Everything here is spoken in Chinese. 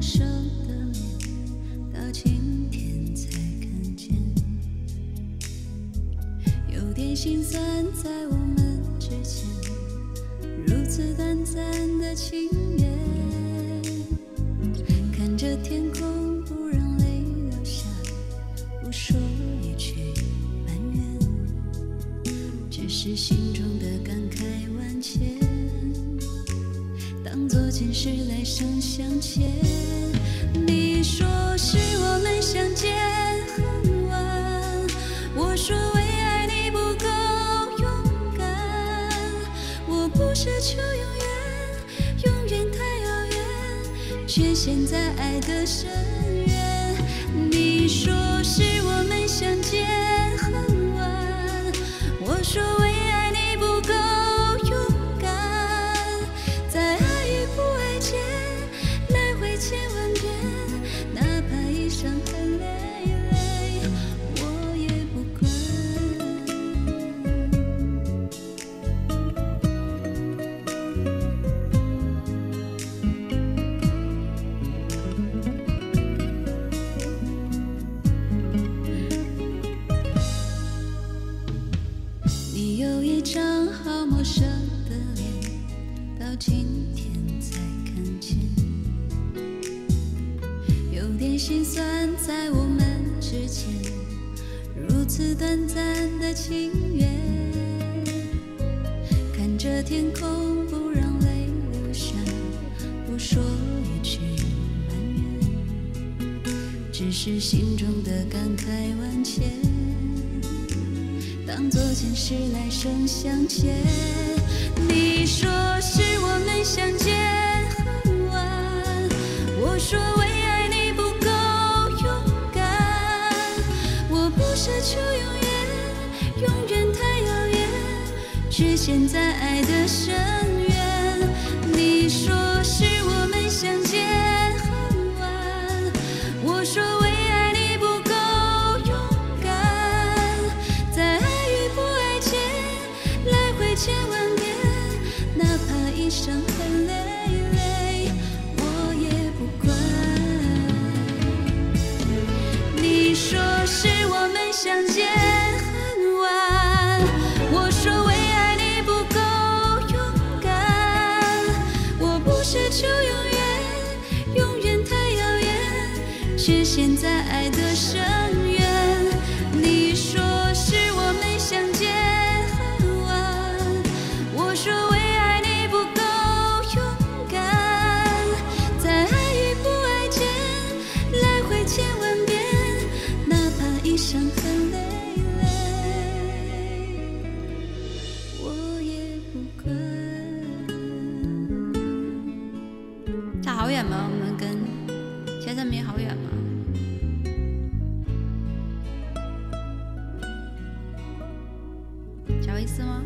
熟的脸，到今天才看见，有点心酸在我们之间，如此短暂的情缘。看着天空，不让泪流下，不说一句埋怨，只是心中的感慨万千，当作前世来生相欠。你说是我们相见很晚，我说为爱你不够勇敢。我不奢求永远，永远太遥远，却陷在爱的深渊。你说是我们相见很晚，我说为爱你不够勇敢。在爱与不爱间来回千万遍，哪怕一生很累累，我也不管。你有一张好陌生的脸，到今天才看见，有点心酸在我们之间，如此短暂的情缘。看着天空，不让泪流下，不说一句埋怨，只是心中的感慨万千，当作前世来生相欠。你说是我们相见很晚，我说为爱你不够勇敢。我不奢求永远，永远太遥远，却陷在爱的深渊。你说是我们相见很晚，我说为爱你不够勇敢。在爱与不爱间来回千万遍，哪怕一生很累累，我也不管。你说是我们相见很晚，我说为爱你不够勇敢。我不奢求永远，永远太遥远，却陷在爱的深渊。你说是我们相见很晚，我说为爱你不够勇敢。在爱与不爱间来回千万遍，哪怕一生很累累，我也不管。它好远吗？我们跟前三名好远吗？小意思吗？